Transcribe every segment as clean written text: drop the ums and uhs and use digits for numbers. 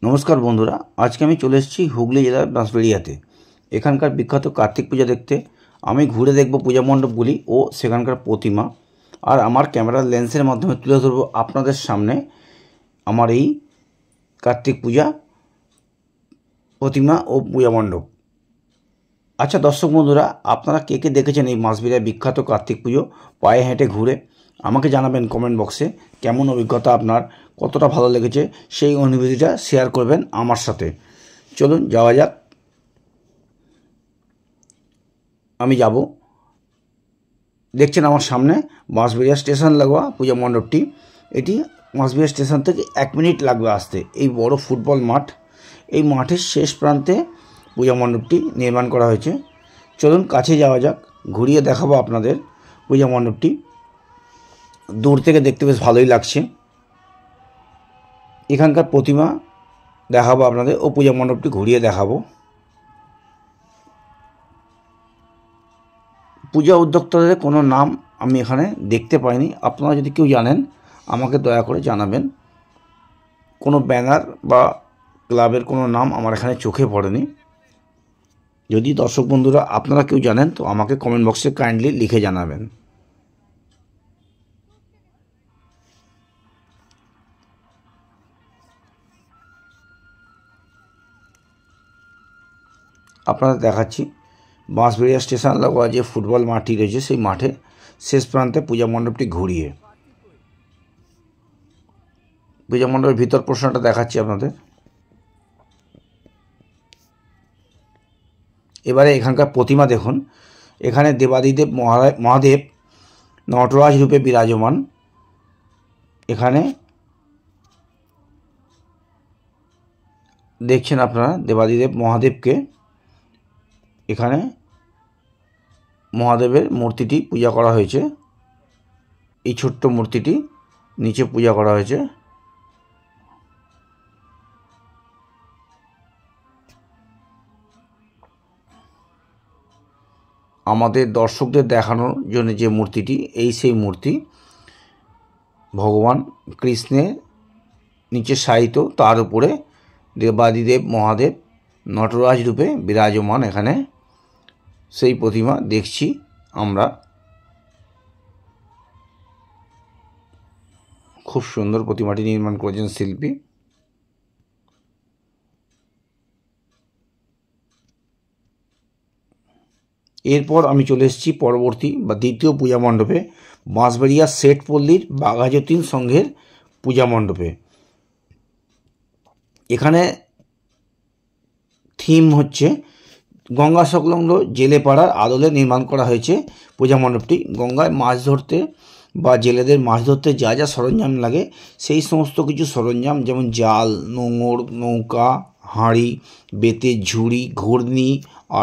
নমস্কার বন্ধুরা, আজকে আমি চলে এসেছি হুগলি জেলার বাঁশবেড়িয়াতে। এখানকার বিখ্যাত কার্তিক পূজা দেখতে। আমি ঘুরে দেখব পূজা মণ্ডপগুলি ও সেখানকার প্রতিমা, আর আমার ক্যামেরার লেন্সের মাধ্যমে তুলে ধরবো আপনাদের সামনে আমার এই কার্তিক পূজা প্রতিমা ও পূজা মণ্ডপ। আচ্ছা দর্শক বন্ধুরা, আপনারা কে কে দেখেছেন এই বাঁশবেড়িয়ার বিখ্যাত কার্তিক পুজো পায়ে হেঁটে ঘুরে? আমাকে জানাবেন কমেন্ট বক্সে কেমন অভিজ্ঞতা আপনার, কতটা ভালো লেগেছে সেই অনুভূতিটা শেয়ার করবেন আমার সাথে। চলুন যাওয়া যাক। আমি যাব, দেখছেন আমার সামনে বাঁশবেড়িয়া স্টেশন লাগোয়া পূজা মণ্ডপটি। এটি বাঁশবেড়িয়া স্টেশন থেকে 1 মিনিট লাগবে আসতে। এই বড় ফুটবল মাঠ, এই মাঠের শেষ প্রান্তে পূজা মণ্ডপটি নির্মাণ করা হয়েছে। চলুন কাছে যাওয়া যাক, ঘুরিয়ে দেখাবো আপনাদের পূজা মণ্ডপটি। দূর থেকে দেখতে বেশ ভালোই লাগছে। এখানকার প্রতিমা দেখাবো আপনাদের ও পূজা মণ্ডপটি ঘুরিয়ে দেখাবো। পূজা উদ্যোক্তাদের কোনো নাম আমি এখানে দেখতে পাইনি। আপনারা যদি কেউ জানেন আমাকে দয়া করে জানাবেন। কোনো ব্যানার বা ক্লাবের কোনো নাম আমার এখানে চোখে পড়েনি। যদি দর্শক বন্ধুরা আপনারা কেউ জানেন তো আমাকে কমেন্ট বক্সে কাইন্ডলি লিখে জানাবেন। আপনাদের দেখাচ্ছি বাঁশবেড়িয়া স্টেশন লাগোয়া যে ফুটবল মাঠটি রয়েছে সেই মাঠে শেষ প্রান্তে পূজা মণ্ডপটি ঘুরিয়ে। পূজা মণ্ডপের ভিতর পোর্শনটা দেখাচ্ছি আপনাদের। এবারে এখানকার প্রতিমা দেখুন। এখানে দেবাদিদেব মহাদেব নটরাজ রূপে বিরাজমান। এখানে দেখছেন আপনারা দেবাদিদেব মহাদেবকে। এখানে মহাদেবের মূর্তিটি পূজা করা হয়েছে। এই ছোট্ট মূর্তিটি নিচে পূজা করা হয়েছে। আমাদের দর্শকদের দেখানোর জন্য যে মূর্তিটি, এই সেই মূর্তি ভগবান কৃষ্ণের নিচে শায়িত, তার উপরে দেবাদিদেব মহাদেব নটরাজ রূপে বিরাজমান। এখানে সেই প্রতিমা দেখছি আমরা। খুব সুন্দর প্রতিমাটি নির্মাণ করেছেন শিল্পী। এরপর আমি চলে এসেছি পরবর্তী বা দ্বিতীয় পূজা মণ্ডপে, বাঁশবেড়িয়া শেঠপল্লীর বাঘাযতীন সংঘের পূজা মণ্ডপে। এখানে থিম হচ্ছে গঙ্গা সংলগ্ন জেলেপাড়ার আদলে নির্মাণ করা হয়েছে পূজা মণ্ডপটি। গঙ্গায় মাছ ধরতে বা জেলেদের মাছ ধরতে যা যা সরঞ্জাম লাগে সেই সমস্ত কিছু সরঞ্জাম, যেমন জাল, নোঙর, নৌকা, হাঁড়ি, বেতের ঝুড়ি, ঘূর্ণি,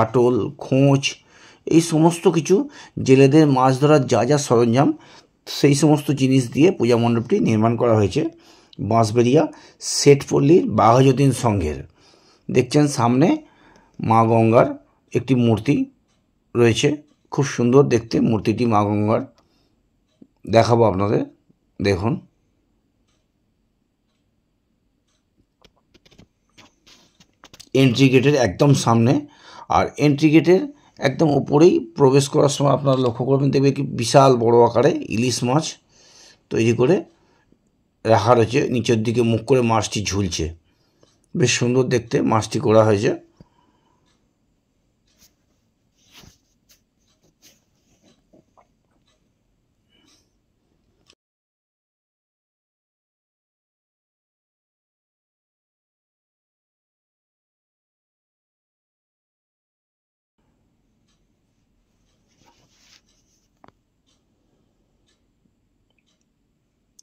আটল, খোঁচ, এই সমস্ত কিছু জেলেদের মাছ ধরার যা যা সরঞ্জাম সেই সমস্ত জিনিস দিয়ে পূজা মণ্ডপটি নির্মাণ করা হয়েছে বাঁশবেড়িয়া শেঠপল্লীর বাঘাযতীন সংঘের। দেখছেন সামনে মা গঙ্গার একটি মূর্তি রয়েছে। খুব সুন্দর দেখতে মূর্তিটি মা গঙ্গার। দেখাবো আপনাদের, দেখুন। এন্ট্রি গেটের একদম সামনে, আর এন্ট্রি গেটের একদম উপরেই প্রবেশ করার সময় আপনারা লক্ষ্য করবেন, দেখবেন কি বিশাল বড় আকারে ইলিশ মাছ তৈরি করে রাখা রয়েছে। নিচের দিকে মুখ করে মাছটি ঝুলছে। বেশ সুন্দর দেখতে মাছটি করা হয়েছে।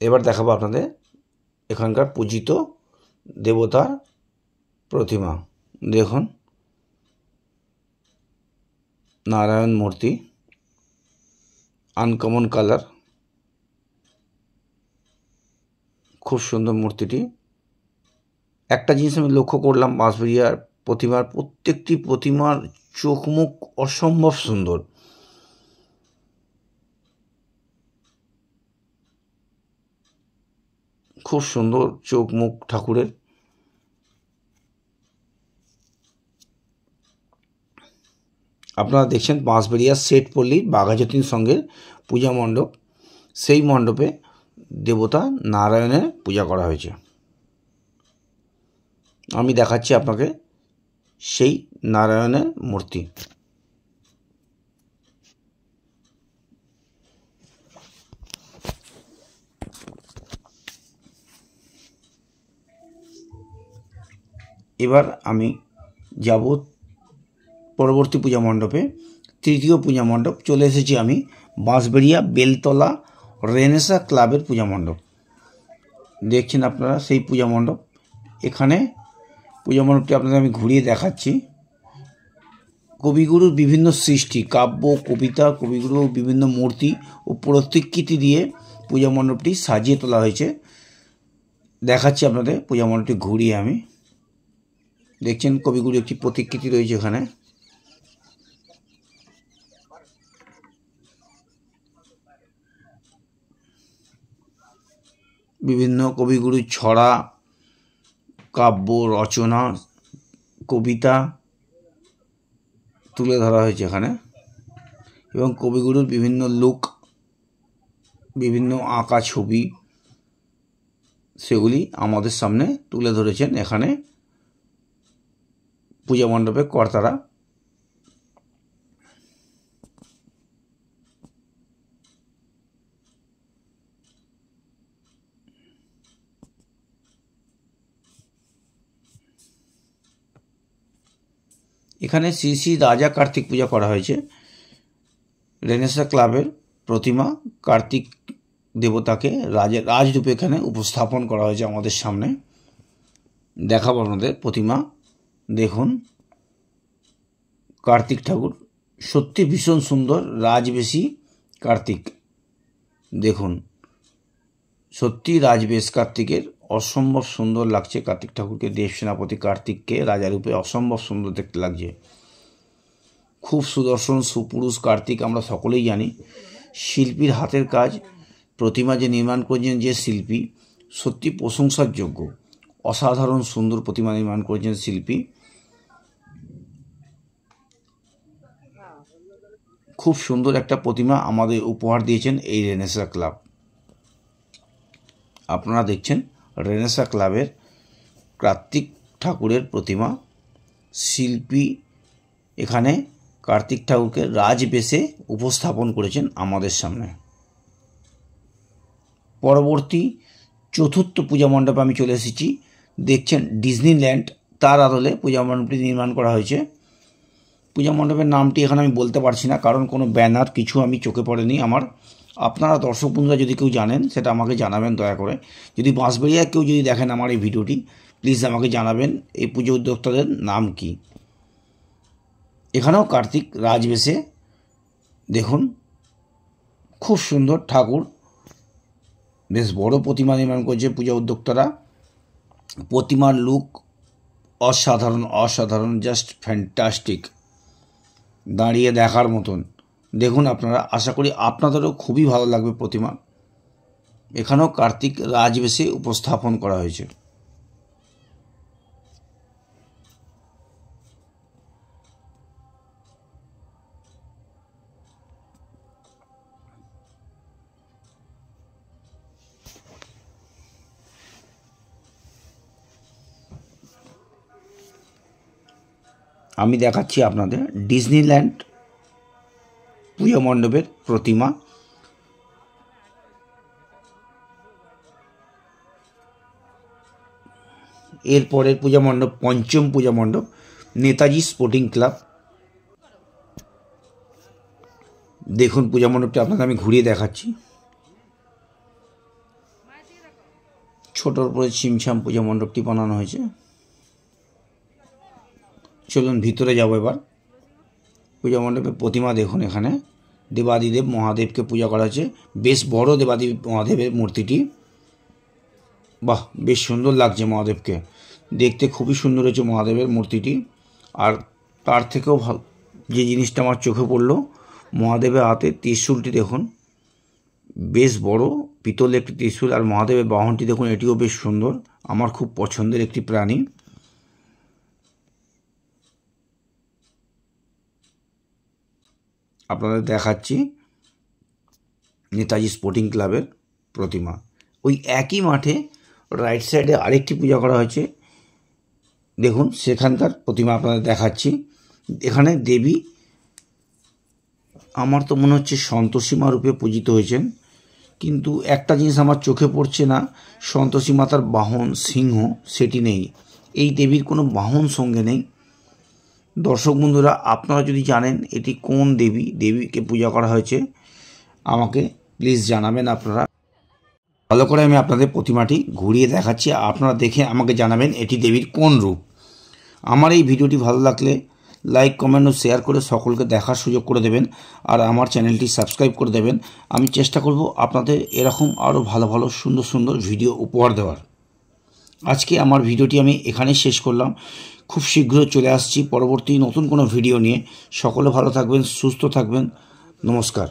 এবার দেখাবো আপনাদের এখানকার পূজিত দেবতার প্রতিমা। দেখুন নারায়ণ মূর্তি, আনকমন কালার, খুব সুন্দর মূর্তিটি। একটা জিনিস আমি লক্ষ্য করলাম, বাঁশবেড়িয়ার প্রতিমার প্রত্যেকটি প্রতিমার চোখ মুখ অসম্ভব সুন্দর। খুব সুন্দর চোখ মুখ ঠাকুরের। আপনারা দেখছেন বাঁশবেড়িয়া সেট পল্লীর বাঘাযতীন সঙ্গের পূজা মণ্ডপ। সেই মণ্ডপে দেবতা নারায়ণের পূজা করা হয়েছে। আমি দেখাচ্ছি আপনাকে সেই নারায়ণের মূর্তি। এবার আমি যাব পরবর্তী পূজা মণ্ডপে। তৃতীয় পূজা মণ্ডপ চলে এসেছি আমি বাঁশবেড়িয়া বেলতলা রেনেসা ক্লাবের পূজা মণ্ডপ। দেখছেন আপনারা সেই পূজা মণ্ডপ। এখানে পূজা মণ্ডপটি আপনাদের আমি ঘুরিয়ে দেখাচ্ছি। কবিগুরুর বিভিন্ন সৃষ্টি, কাব্য, কবিতা, কবিগুরুর বিভিন্ন মূর্তি ও প্রতিকৃতি দিয়ে পূজা মণ্ডপটি সাজিয়ে তোলা হয়েছে। দেখাচ্ছি আপনাদের পূজা মণ্ডপটি ঘুরিয়ে আমি। দেখছেন কবিগুরু একটি প্রতিকৃতি রয়েছে এখানে। বিভিন্ন কবিগুরুর ছড়া, কাব্য রচনা, কবিতা তুলে ধরা হয়েছে এখানে, এবং কবিগুরুর বিভিন্ন লুক, বিভিন্ন আঁকা ছবি, সেগুলি আমাদের সামনে তুলে ধরেছেন এখানে পূজা মণ্ডপের কর্তারা। এখানে শ্রী শ্রী রাজা কার্তিক পূজা করা হয়েছে। রেনেসা ক্লাবের প্রতিমা কার্তিক দেবতাকে রাজরূপে এখানে উপস্থাপন করা হয়েছে আমাদের সামনে। দেখাবো আপনাদের প্রতিমা। দেখুন কার্তিক ঠাকুর সত্যি ভীষণ সুন্দর, রাজবেশী কার্তিক। দেখুন সত্যি রাজবেশ কার্তিকের অসম্ভব সুন্দর লাগছে। কার্তিক ঠাকুরকে, দেব সেনাপতি কার্তিককে রাজারূপে অসম্ভব সুন্দর দেখতে লাগছে। খুব সুদর্শন সুপুরুষ কার্তিক আমরা সকলেই জানি। শিল্পীর হাতের কাজ, প্রতিমা যে নির্মাণ করেছেন যে শিল্পী, সত্যি প্রশংসার যোগ্য। অসাধারণ সুন্দর প্রতিমা নির্মাণ করেছেন শিল্পী। খুব সুন্দর একটা প্রতিমা আমাদের উপহার দিয়েছেন এই রেনেসা ক্লাব। আপনারা দেখছেন রেনেসা ক্লাবের কার্তিক ঠাকুরের প্রতিমা। শিল্পী এখানে কার্তিক ঠাকুরকে রাজবেশে উপস্থাপন করেছেন আমাদের সামনে। পরবর্তী চতুর্থ পূজা মণ্ডপে আমি চলে এসেছি। দেখছেন ডিজনিল্যান্ড, তার আদলে পূজা মণ্ডপটি নির্মাণ করা হয়েছে। পূজা মণ্ডপের নামটি এখানে আমি বলতে পারছি না, কারণ কোনো ব্যানার কিছু আমি চোখে পড়েনি আমার। আপনারা দর্শক বন্ধুরা যদি কেউ জানেন সেটা আমাকে জানাবেন দয়া করে। যদি বাঁশবেড়িয়ায় কেউ যদি দেখেন আমার এই ভিডিওটি, প্লিজ আমাকে জানাবেন এই পুজো উদ্যোক্তাদের নাম কি। এখানেও কার্তিক রাজবেশে, দেখুন খুব সুন্দর ঠাকুর, বেশ বড় প্রতিমা নির্মাণ করেছে পূজা উদ্যোক্তারা। প্রতিমার লুক অসাধারণ অসাধারণ, জাস্ট ফ্যান্টাস্টিক, দাঁড়িয়ে দেখার মতন। দেখুন আপনারা, আশা করি আপনাদেরও খুবই ভালো লাগবে প্রতিমা। এখানেও কার্তিক রাজবেশে উপস্থাপন করা হয়েছে। আমি দেখাচ্ছি আপনাদের ডিজনিল্যান্ড পূজা মণ্ডপের প্রতিমা। এরপরের পূজা মণ্ডপ, পঞ্চম পূজা মণ্ডপ নেতাজি স্পোর্টিং ক্লাব। দেখুন পূজা মণ্ডপটি আপনাকে আমি ঘুরিয়ে দেখাচ্ছি। ছোটোর উপরে ছিমছাম পূজা মণ্ডপটি বানানো হয়েছে। চলুন ভিতরে যাব এবার। পূজা মণ্ডপে প্রতিমা দেখুন, এখানে দেবাদিদেব মহাদেবকে পূজা করা হয়েছে। বেশ বড় দেবাদিদেব মহাদেবের মূর্তিটি। বাহ, বেশ সুন্দর লাগছে মহাদেবকে দেখতে, খুবই সুন্দর হয়েছে মহাদেবের মূর্তিটি। আর তার থেকেও যে জিনিসটা আমার চোখে পড়লো, মহাদেবের হাতে ত্রিশূলটি দেখুন, বেশ বড় পিতলের একটি ত্রিশূল। আর মহাদেবের বাহনটি দেখুন, এটিও বেশ সুন্দর, আমার খুব পছন্দের একটি প্রাণী। আপনাদের দেখাচ্ছি নেতাজি স্পোর্টিং ক্লাবের প্রতিমা। ওই একই মাঠে রাইট সাইডে আরেকটি পূজা করা হয়েছে, দেখুন সেখানকার প্রতিমা আপনাদের দেখাচ্ছি। এখানে দেবী আমার তো মনে হচ্ছে সন্তোষী মা রূপে পূজিত হয়েছেন, কিন্তু একটা জিনিস আমার চোখে পড়ছে না, সন্তোষী মাতার বাহন সিংহ সেটি নেই, এই দেবীর কোনো বাহন সঙ্গে নেই। দর্শক বন্ধুরা, আপনারা যদি জানেন এটি কোন দেবীকে পূজা করা হয়েছে আমাকে প্লিজ জানাবেন। আপনারা ভালো করে আমি আপনাদের প্রতিমাটি ঘুরিয়ে দেখাচ্ছি, আপনারা দেখে আমাকে জানাবেন এটি দেবীর কোন রূপ। আমার এই ভিডিওটি ভালো লাগলে লাইক কমেন্ট ও শেয়ার করে সকলকে দেখার সুযোগ করে দেবেন, আর আমার চ্যানেলটি সাবস্ক্রাইব করে দেবেন। আমি চেষ্টা করব আপনাদের এরকম আরও ভালো ভালো সুন্দর সুন্দর ভিডিও উপহার দেওয়ার। আজকে আমার ভিডিওটি আমি এখানেই শেষ করলাম। খুব শীঘ্রই চলে আসছি পরবর্তী নতুন কোনো ভিডিও নিয়ে। সকলে ভালো থাকবেন, সুস্থ থাকবেন। নমস্কার।